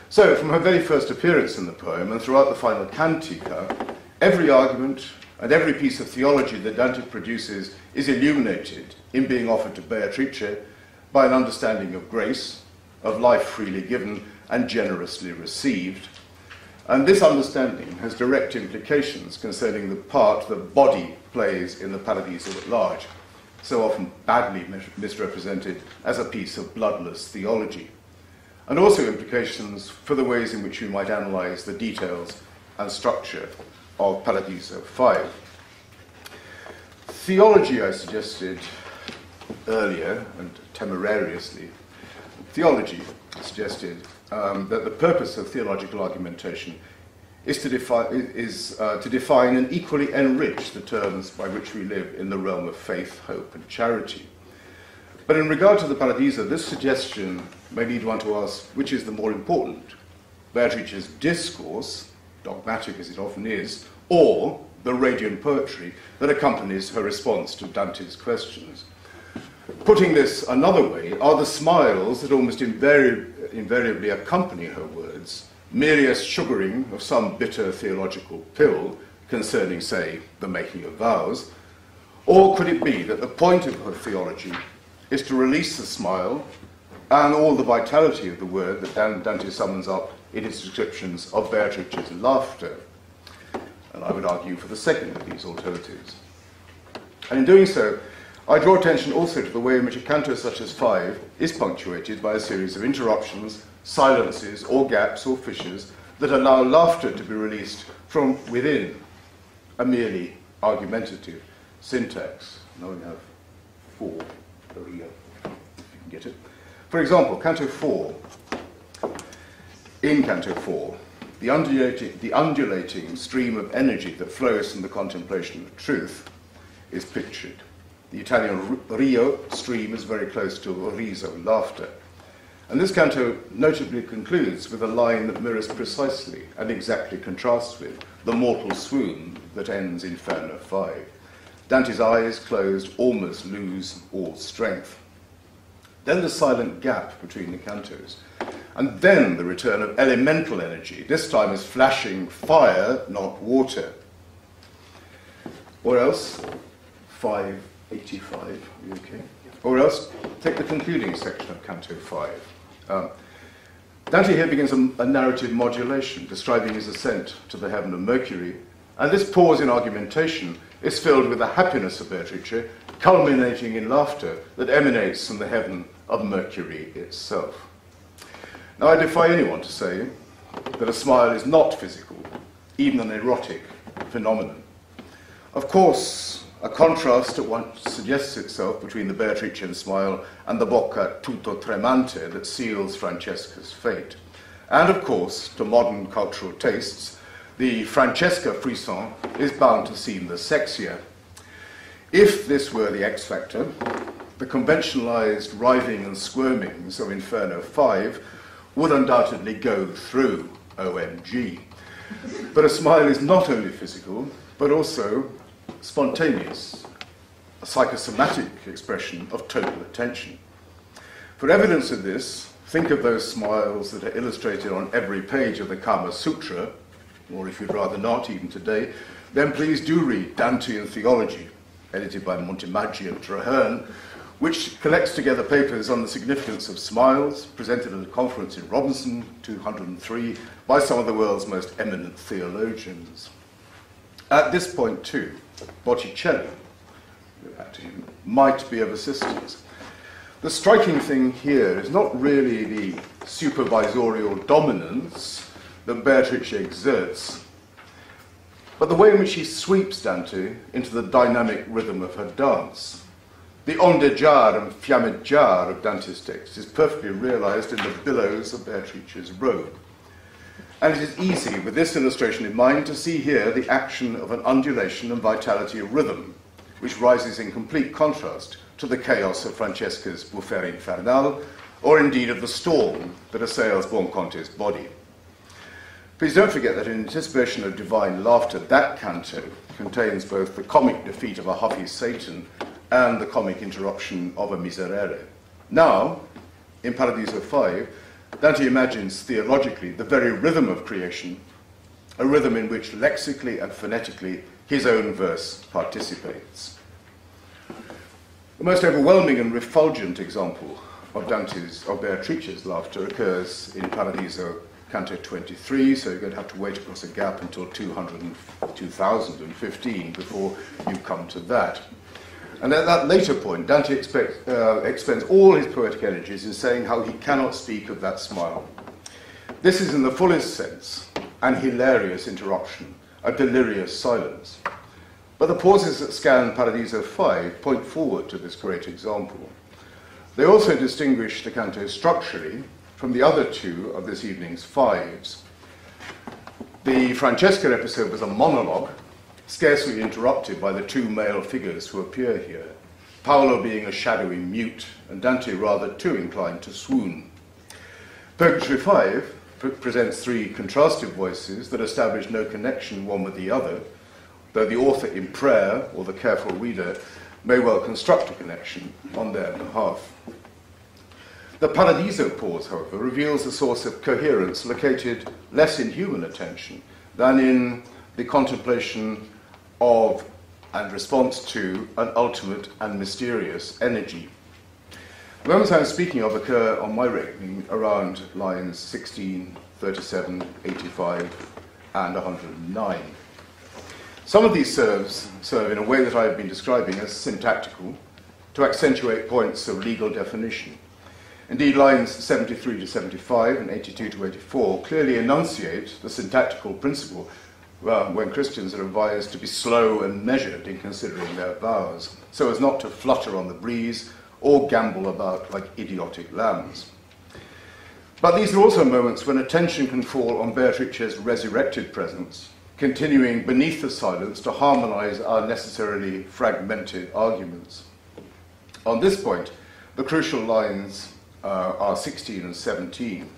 So, from her very first appearance in the poem and throughout the final cantica, every argument and every piece of theology that Dante produces is illuminated in being offered to Beatrice by an understanding of grace, of life freely given and generously received. And this understanding has direct implications concerning the part that body plays in the Paradiso at large, so often badly misrepresented as a piece of bloodless theology, and also implications for the ways in which we might analyze the details and structure of Paradiso 5. Theology, I suggested earlier, and temerariously, theology suggested that the purpose of theological argumentation is to define and equally enrich the terms by which we live in the realm of faith, hope, and charity. But in regard to the Paradiso, this suggestion may lead one to ask which is the more important, Beatrice's discourse, dogmatic as it often is, or the radiant poetry that accompanies her response to Dante's questions. Putting this another way, are the smiles that almost invariably accompany her words merely a sugaring of some bitter theological pill concerning, say, the making of vows? Or could it be that the point of her theology is to release the smile and all the vitality of the word that Dante summons up in his descriptions of Beatrice's laughter? And I would argue for the second of these alternatives. And in doing so, I draw attention also to the way in which a canto such as 5 is punctuated by a series of interruptions, silences, or gaps, or fissures that allow laughter to be released from within a merely argumentative syntax. Now we have 4. There we go, if you can get it. For example, Canto 4. In Canto 4, the undulating stream of energy that flows from the contemplation of truth is pictured. The Italian Rio stream is very close to riso, laughter. And this canto notably concludes with a line that mirrors precisely and exactly contrasts with the mortal swoon that ends Inferno 5. Dante's eyes closed almost lose all strength. Then the silent gap between the cantos. And then the return of elemental energy, this time as flashing fire, not water. Or else, 585, are you okay? Or else, take the concluding section of Canto 5. Dante here begins a narrative modulation, describing his ascent to the heaven of Mercury, and this pause in argumentation is filled with the happiness of Beatrice, culminating in laughter that emanates from the heaven of Mercury itself. Now, I defy anyone to say that a smile is not physical, even an erotic phenomenon. Of course, a contrast at once suggests itself between the Beatricean smile and the bocca tutto tremante that seals Francesca's fate. And of course, to modern cultural tastes, the Francesca frisson is bound to seem the sexier. If this were the X factor, the conventionalized writhing and squirmings of Inferno 5 would undoubtedly go through OMG. But a smile is not only physical, but also spontaneous, a psychosomatic expression of total attention. For evidence of this, think of those smiles that are illustrated on every page of the Kama Sutra, or if you'd rather not, even today, then please do read Dantean Theology, edited by Montemaggi and Traherne, which collects together papers on the significance of smiles, presented at a conference in Robinson, 203, by some of the world's most eminent theologians. At this point, too, Botticelli, back to him, might be of assistance. The striking thing here is not really the supervisorial dominance that Beatrice exerts, but the way in which she sweeps Dante into the dynamic rhythm of her dance. The ondeggiare and fiammeggiare of Dante's text is perfectly realized in the billows of Beatrice's robe. And it is easy, with this illustration in mind, to see here the action of an undulation and vitality of rhythm, which rises in complete contrast to the chaos of Francesca's bufera infernale, or indeed of the storm that assails Buonconte's body. Please don't forget that in anticipation of divine laughter, that canto contains both the comic defeat of a huffy Satan and the comic interruption of a miserere. Now, in Paradiso 5, Dante imagines theologically the very rhythm of creation, a rhythm in which lexically and phonetically his own verse participates. The most overwhelming and refulgent example of Beatrice's laughter occurs in Paradiso, Canto 23, so you're going to have to wait across a gap until 2015 before you come to that. And at that later point, Dante expends all his poetic energies in saying how he cannot speak of that smile. This is, in the fullest sense, an hilarious interruption, a delirious silence. But the pauses that scan Paradiso 5 point forward to this great example. They also distinguish the canto structurally from the other two of this evening's fives. The Francesca episode was a monologue, scarcely interrupted by the two male figures who appear here, Paolo being a shadowy mute, and Dante rather too inclined to swoon. Purgatory 5 presents three contrastive voices that establish no connection one with the other, though the author in prayer, or the careful reader, may well construct a connection on their behalf. The Paradiso pause, however, reveals a source of coherence located less in human attention than in the contemplation of and response to an ultimate and mysterious energy. The moments I'm speaking of occur, on my reckoning, around lines 16, 37, 85, and 109. Some of these serve in a way that I have been describing as syntactical, to accentuate points of legal definition. Indeed, lines 73 to 75 and 82 to 84 clearly enunciate the syntactical principle when Christians are advised to be slow and measured in considering their vows, so as not to flutter on the breeze or gamble about like idiotic lambs. But these are also moments when attention can fall on Beatrice's resurrected presence, continuing beneath the silence to harmonize our necessarily fragmented arguments. On this point, the crucial lines are 16 and 17.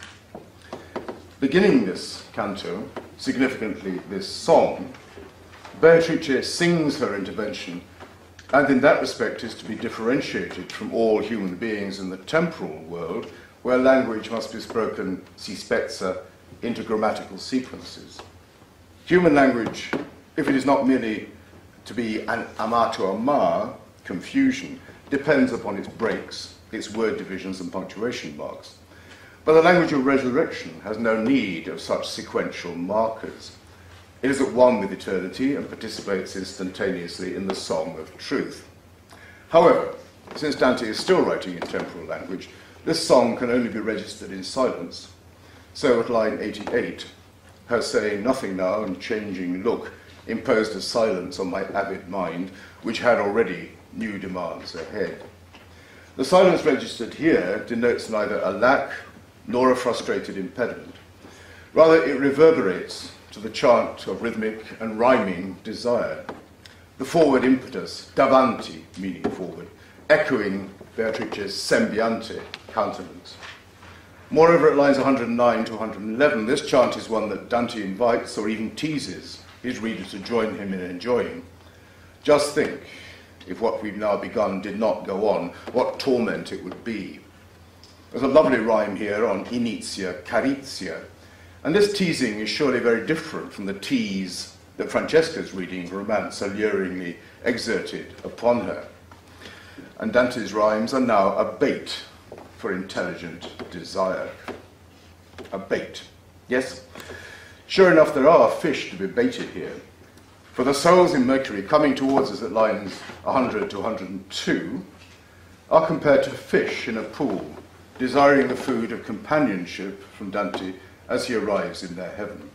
Beginning this canto, significantly this song, Beatrice sings her intervention, and in that respect is to be differentiated from all human beings in the temporal world, where language must be spoken si spezza into grammatical sequences. Human language, if it is not merely to be an amato amar, confusion, depends upon its breaks, its word divisions and punctuation marks. But the language of resurrection has no need of such sequential markers. It is at one with eternity and participates instantaneously in the song of truth. However, since Dante is still writing in temporal language, this song can only be registered in silence. So at line 88, her saying nothing now and changing look imposed a silence on my avid mind, which had already new demands ahead. The silence registered here denotes neither a lack nor a frustrated impediment. Rather, it reverberates to the chant of rhythmic and rhyming desire. The forward impetus, davanti, meaning forward, echoing Beatrice's sembiante, countenance. Moreover, at lines 109 to 111, this chant is one that Dante invites or even teases his reader to join him in enjoying. Just think, if what we've now begun did not go on, what torment it would be. There's a lovely rhyme here on inizia, carizia, and this teasing is surely very different from the tease that Francesca's reading of romance alluringly exerted upon her. And Dante's rhymes are now a bait for intelligent desire. A bait. Yes, sure enough, there are fish to be baited here. For the souls in Mercury coming towards us at lines 100 to 102 are compared to fish in a pool, desiring the food of companionship from Dante as he arrives in their heaven.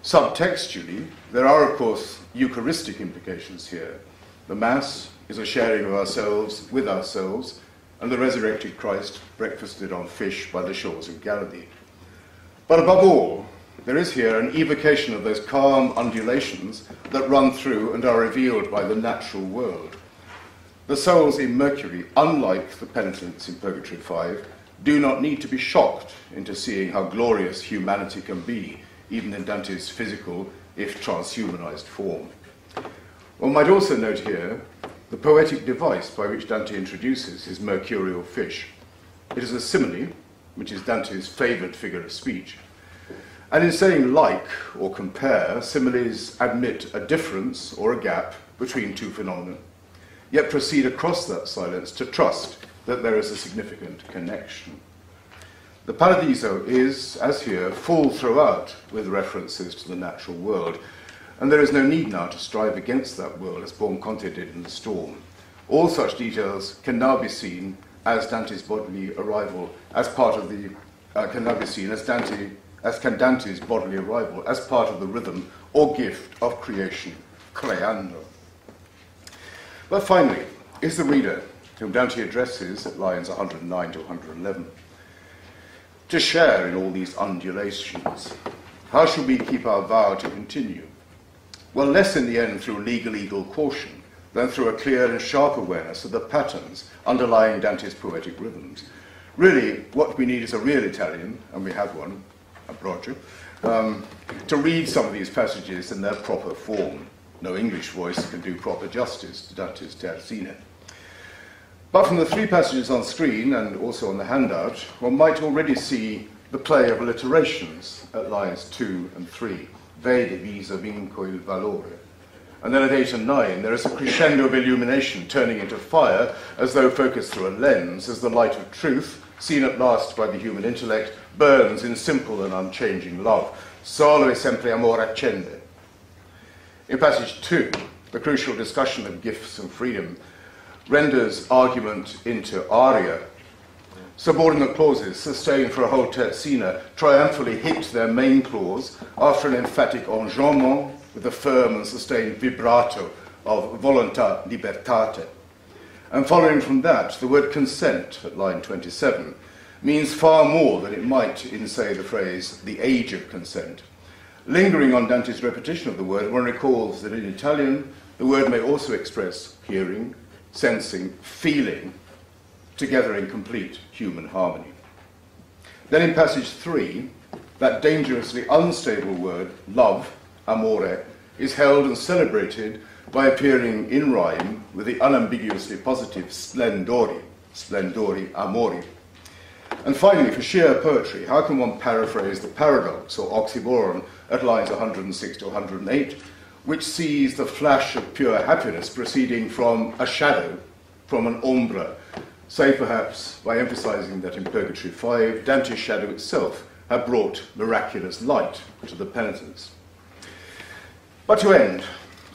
Subtextually, there are, of course, Eucharistic implications here. The Mass is a sharing of ourselves with ourselves, and the resurrected Christ breakfasted on fish by the shores of Galilee. But above all, there is here an evocation of those calm undulations that run through and are revealed by the natural world. The souls in Mercury, unlike the penitents in Purgatory 5, do not need to be shocked into seeing how glorious humanity can be, even in Dante's physical, if transhumanized form. One might also note here the poetic device by which Dante introduces his mercurial fish. It is a simile, which is Dante's favoured figure of speech, And in saying like or compare, similes admit a difference or a gap between two phenomena, yet proceed across that silence to trust that there is a significant connection. The Paradiso is, as here, full throughout with references to the natural world, and there is no need now to strive against that world as Conte did in the Storm. All such details can now be seen as Dante's bodily arrival as part of the can now be seen as can Dante's bodily arrival as part of the rhythm or gift of creation, creando. But finally, is the reader, whom Dante addresses at lines 109 to 111, to share in all these undulations? How shall we keep our vow to continue? Well, less in the end through legal caution than through a clear and sharp awareness of the patterns underlying Dante's poetic rhythms. Really, what we need is a real Italian, and we have one, Ambrogio, to read some of these passages in their proper form. No English voice can do proper justice to Dante's Terzine. But from the three passages on screen and also on the handout, one might already see the play of alliterations at lines 2 and 3. Ve divisa vinco il valore. And then at 8 and 9, there is a crescendo of illumination turning into fire as though focused through a lens, as the light of truth, seen at last by the human intellect, burns in simple and unchanging love. Solo e sempre amore accende. In passage 2, the crucial discussion of gifts and freedom renders argument into aria. Subordinate clauses, sustained for a whole terzina, triumphantly hit their main clause after an emphatic enjambment with a firm and sustained vibrato of volontà libertate. And following from that, the word consent at line 27 means far more than it might in, say, the phrase, the age of consent. Lingering on Dante's repetition of the word, one recalls that in Italian, the word may also express hearing, sensing, feeling, together in complete human harmony. Then in passage 3, that dangerously unstable word, love, amore, is held and celebrated by appearing in rhyme with the unambiguously positive splendori, splendori amori. And finally, for sheer poetry, how can one paraphrase the paradox or oxymoron at lines 106 to 108, which sees the flash of pure happiness proceeding from a shadow, from an ombra, say perhaps by emphasizing that in Purgatory 5, Dante's shadow itself had brought miraculous light to the penitents. But to end,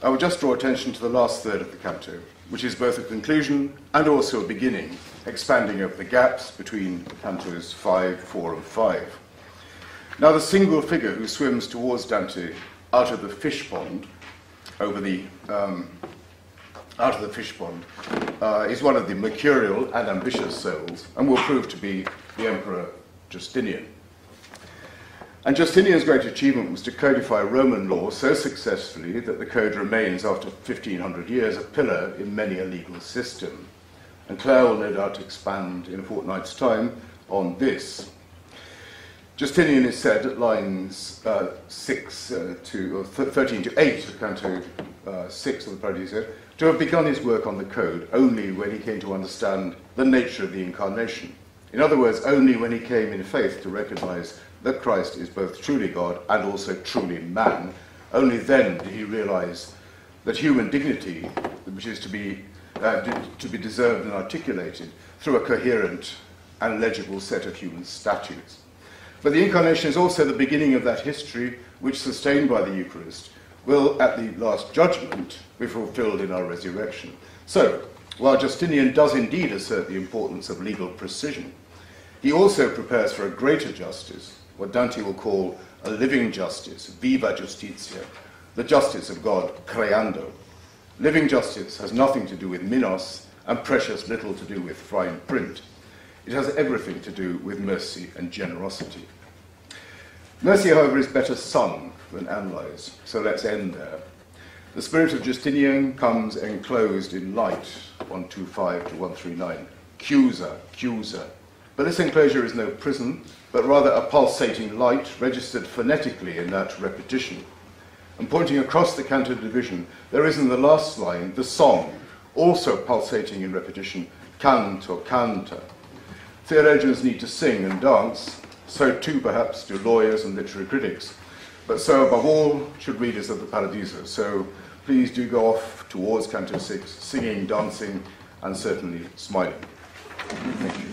I would just draw attention to the last third of the canto, which is both a conclusion and also a beginning, expanding over the gaps between cantos 5, 4, and 5. Now, the single figure who swims towards Dante out of the fish pond, is one of the mercurial and ambitious souls, and will prove to be the Emperor Justinian. And Justinian's great achievement was to codify Roman law so successfully that the code remains, after 1500 years, a pillar in many a legal system. And Claire will no doubt expand in a fortnight's time on this. Justinian is said at lines 13 to 8 of Canto 6 of the Paradiso to have begun his work on the code only when he came to understand the nature of the Incarnation. In other words, only when he came in faith to recognize that Christ is both truly God and also truly man, only then did he realize that human dignity, which is to be deserved and articulated through a coherent and legible set of human statutes. But the Incarnation is also the beginning of that history which, sustained by the Eucharist, will at the last judgment be fulfilled in our resurrection. So, while Justinian does indeed assert the importance of legal precision, he also prepares for a greater justice, what Dante will call a living justice, viva justitia, the justice of God, creando. Living justice has nothing to do with minos and precious little to do with fine print. It has everything to do with mercy and generosity. Mercy, however, is better sung than analysed, so let's end there. The spirit of Justinian comes enclosed in light, 125 to 139, chiusa, chiusa. But this enclosure is no prison, but rather a pulsating light registered phonetically in that repetition. And pointing across the canto division, there is in the last line the song, also pulsating in repetition, canto, canta. Theologians need to sing and dance, So too, perhaps, do lawyers and literary critics. But so, above all, should readers of the Paradiso. So please do go off towards Canto 6, singing, dancing, and certainly smiling. Thank you.